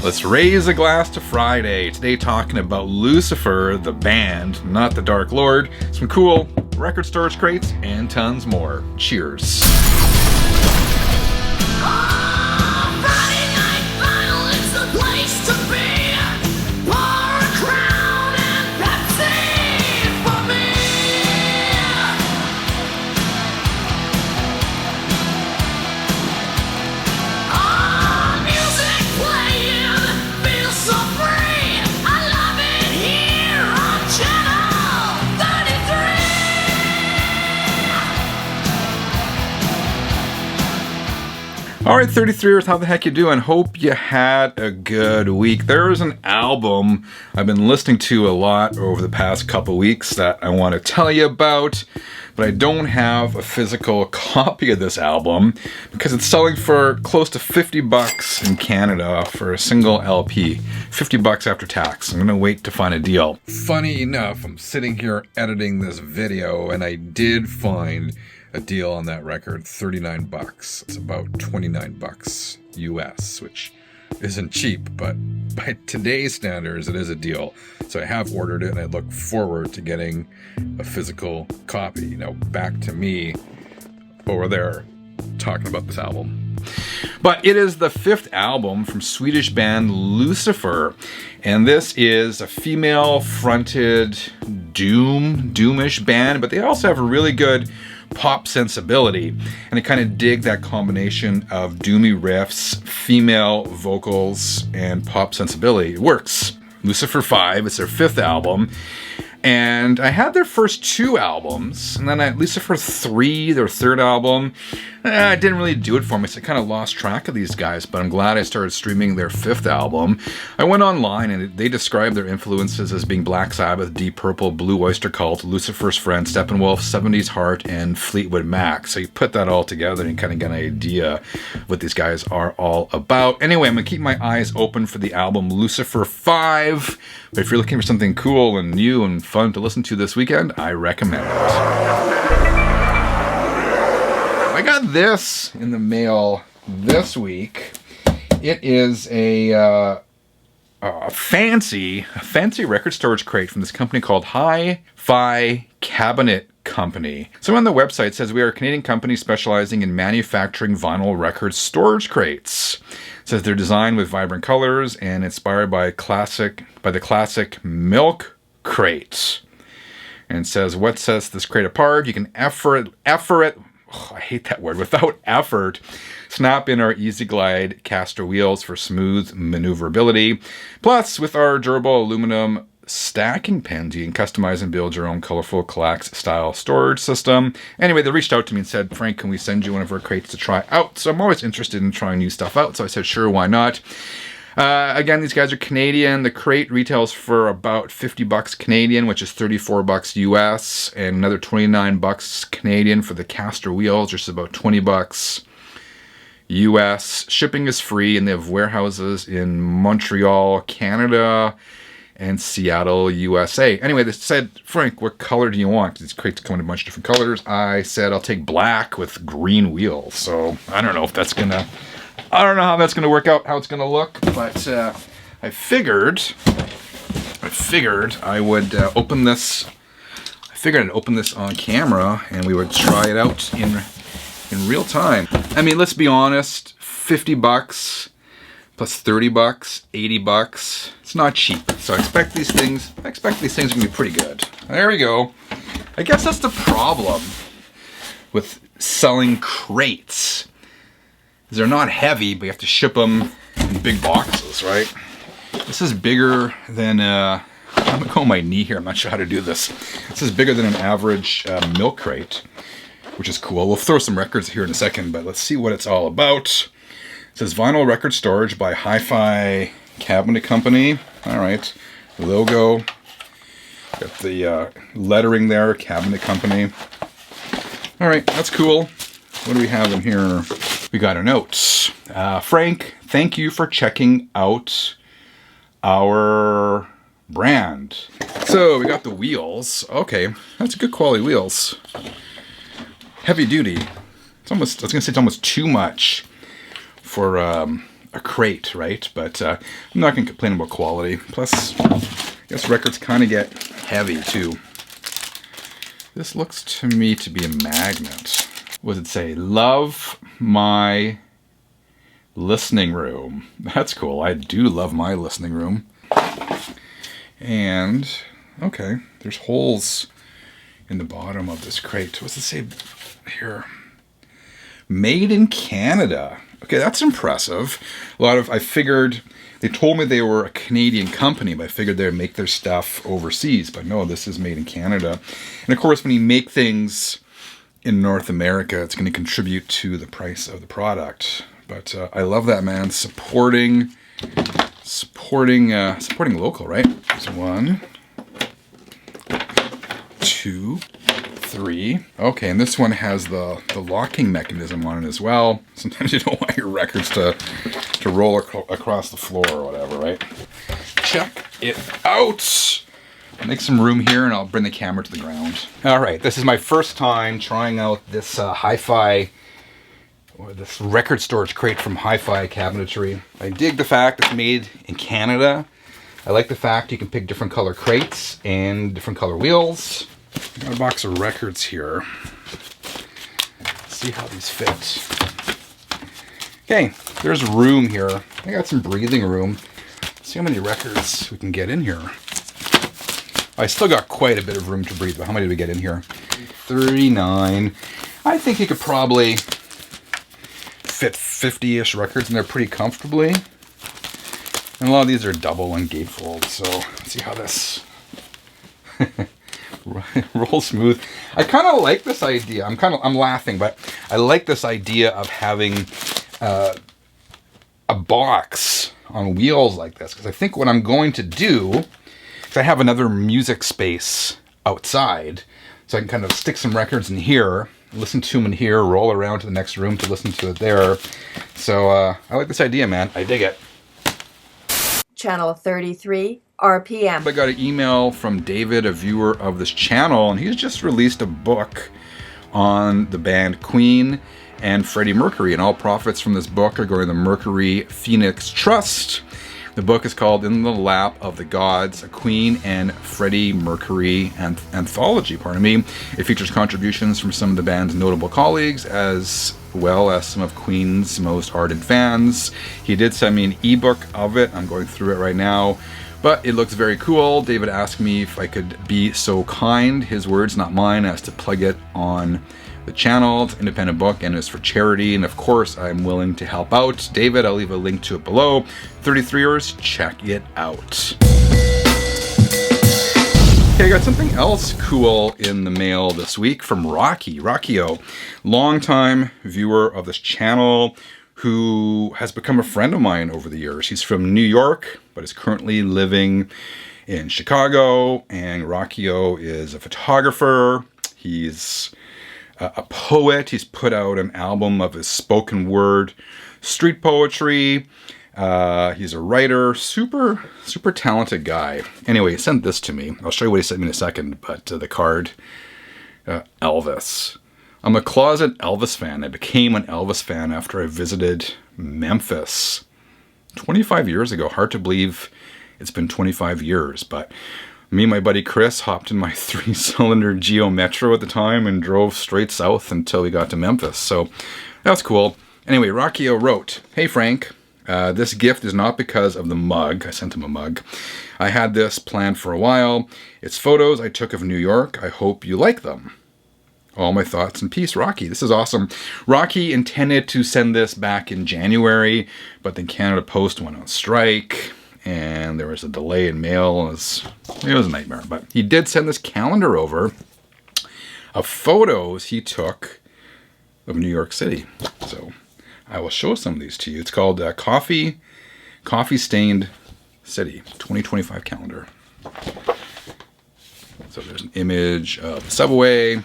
Let's raise a glass to Friday. Today talking about Lucifer, the band, not the Dark Lord. Some cool record storage crates and tons more. Cheers. Alright, 33ers, how the heck you doing? Hope you had a good week. There's an album I've been listening to a lot over the past couple weeks that I want to tell you about, but I don't have a physical copy of this album because it's selling for close to $50 in Canada for a single LP. $50 after tax. I'm going to wait to find a deal. Funny enough, I'm sitting here editing this video and I did find a deal on that record, $39. It's about $29 US, which isn't cheap, but by today's standards, it is a deal. So I have ordered it and I look forward to getting a physical copy. Now back to me over there talking about this album. But it is the fifth album from Swedish band Lucifer, and this is a female-fronted doomish band, but they also have a really good pop sensibility, and I kind of dig that combination of doomy riffs, female vocals, and pop sensibility. It works. Lucifer 5, it's their fifth album, and I had their first two albums, and then at Lucifer 3, their third album, it didn't really do it for me, so I kind of lost track of these guys, but I'm glad I started streaming their fifth album. I went online, and they described their influences as being Black Sabbath, Deep Purple, Blue Oyster Cult, Lucifer's Friend, Steppenwolf, 70s Heart, and Fleetwood Mac. So you put that all together and you kind of get an idea what these guys are all about. Anyway, I'm going to keep my eyes open for the album Lucifer 5, but if you're looking for something cool and new and fun to listen to this weekend, I recommend it. I got this in the mail this week. It is a fancy record storage crate from this company called HiFi Cabinet Company. So on the website it says we are a Canadian company specializing in manufacturing vinyl record storage crates. It says they're designed with vibrant colors and inspired by the classic milk crate. And it says what sets this crate apart? You can I hate that word. Without effort, snap in our Easy Glide caster wheels for smooth maneuverability. Plus, with our durable aluminum stacking pins, you can customize and build your own colorful Kallax style storage system. Anyway, they reached out to me and said, Frank, can we send you one of our crates to try out? So I'm always interested in trying new stuff out. So I said, sure, why not? Again, these guys are Canadian. The crate retails for about $50 Canadian, which is $34 US, and another $29 Canadian for the caster wheels, which is about $20 US. Shipping is free, and they have warehouses in Montreal, Canada, and Seattle, USA. Anyway, they said, Frank, what color do you want? These crates come in a bunch of different colors. I said, I'll take black with green wheels. So I don't know how that's gonna work out, how it's gonna look, but I figured I would open this. I figured I'd open this on camera and we would try it out in real time. I mean, let's be honest, $50 plus $30, $80. It's not cheap, so I expect these things are gonna be pretty good. There we go. I guess that's the problem with selling crates. They're not heavy, but you have to ship them in big boxes, right? This is bigger than, I'm gonna go on my knee here, I'm not sure how to do this. This is bigger than an average milk crate, which is cool. We'll throw some records here in a second, but let's see what it's all about. It says vinyl record storage by HiFi Cabinet Company. All right, logo, got the lettering there, Cabinet Company. All right, that's cool. What do we have in here? We got a note. Frank, thank you for checking out our brand. So we got the wheels. Okay, that's good quality wheels. Heavy duty. It's almost, I was gonna say it's almost too much for a crate, right? But I'm not going to complain about quality. Plus, I guess records kind of get heavy too. This looks to me to be a magnet. What does it say? Love my listening room. That's cool. I do love my listening room. And, okay, there's holes in the bottom of this crate. What's it say here? Made in Canada. Okay, that's impressive. I figured, they told me they were a Canadian company, but I figured they'd make their stuff overseas. But no, this is made in Canada. And of course, when you make things in North America, it's going to contribute to the price of the product. But I love that, man. Supporting local, right? There's 1, 2, 3. Okay, and this one has the locking mechanism on it as well. Sometimes you don't want your records to roll across the floor or whatever, right? Check it out. I'll make some room here and I'll bring the camera to the ground. All right, this is my first time trying out this HiFi, or this record storage crate from HiFi Cabinetry. I dig the fact it's made in Canada. I like the fact you can pick different color crates and different color wheels. I got a box of records here. Let's see how these fit. Okay, there's room here. I got some breathing room. Let's see how many records we can get in here. I still got quite a bit of room to breathe, but how many did we get in here? 39. I think you could probably fit 50-ish records in there pretty comfortably. And a lot of these are double and gatefold, so let's see how this rolls smooth. I kind of like this idea. I'm laughing, but I like this idea of having a box on wheels like this, because I think what I'm going to do, I have another music space outside, so I can kind of stick some records in here, listen to them in here, roll around to the next room to listen to it there. So I like this idea, man. I dig it. Channel 33 RPM. I got an email from David, a viewer of this channel, and he's just released a book on the band Queen and Freddie Mercury, and all profits from this book are going to the Mercury Phoenix Trust. The book is called In the Lap of the Gods, a Queen and Freddie Mercury anthology, It features contributions from some of the band's notable colleagues, as well as some of Queen's most ardent fans. He did send me an ebook of it. I'm going through it right now, but it looks very cool. David asked me if I could be so kind, his words, not mine, as to plug it on the channel. It's an independent book and it's for charity, and of course I'm willing to help out. David, I'll leave a link to it below. 33ers, check it out. Okay, I got something else cool in the mail this week from Rockio, longtime viewer of this channel who has become a friend of mine over the years. He's from New York, but is currently living in Chicago, and Rockio is a photographer. He's a poet. He's put out an album of his spoken word street poetry. He's a writer, super talented guy. Anyway, he sent this to me. I'll show you what he sent me in a second, but the card, Elvis. I'm a closet Elvis fan. I became an Elvis fan after I visited Memphis 25 years ago. Hard to believe it's been 25 years, but me and my buddy Chris hopped in my 3-cylinder Geo Metro at the time and drove straight south until we got to Memphis. So that's cool. Anyway, Rockio wrote, "Hey Frank, this gift is not because of the mug." I sent him a mug. "I had this planned for a while. It's photos I took of New York. I hope you like them. All my thoughts and peace, Rocky." This is awesome. Rocky intended to send this back in January, but then Canada Post went on strike, and there was a delay in mail. It was a nightmare, but he did send this calendar over of photos he took of New York City. So I will show some of these to you. It's called Coffee Stained City 2025 calendar. So there's an image of the subway.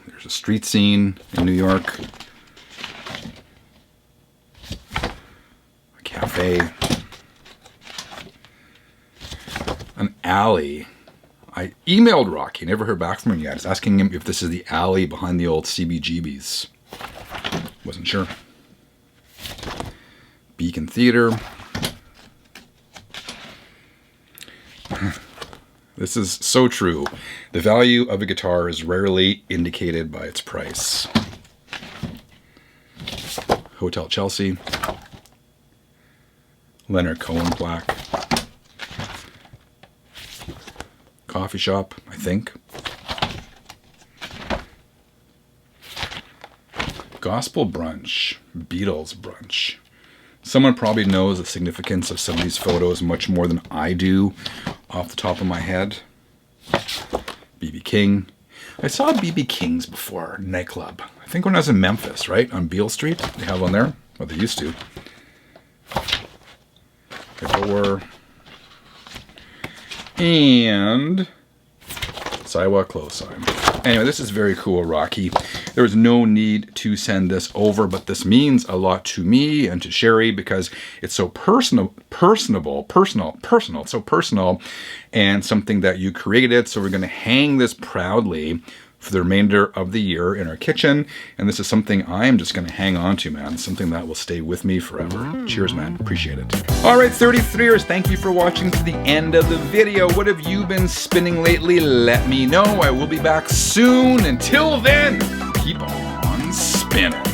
There's a street scene in New York. Cafe, an alley. I emailed Rocky, never heard back from him yet. I was asking him if this is the alley behind the old CBGBs. Wasn't sure. Beacon Theater. This is so true. The value of a guitar is rarely indicated by its price. Hotel Chelsea. Leonard Cohen plaque. Coffee shop, I think. Gospel brunch. Beatles brunch. Someone probably knows the significance of some of these photos much more than I do off the top of my head. B.B. King. I saw B.B. King's before, nightclub. I think when I was in Memphis, right? On Beale Street. They have one there. Well, they used to. The door. And sidewalk close sign. Anyway, this is very cool, Rocky. There was no need to send this over, but this means a lot to me and to Sherry because it's so personal, so personal, and something that you created. So we're going to hang this proudly for the remainder of the year in our kitchen. And this is something I'm just going to hang on to, man. Something that will stay with me forever. Cheers, man. Appreciate it. All right, 33ers, thank you for watching to the end of the video. What have you been spinning lately? Let me know. I will be back soon. Until then, keep on spinning.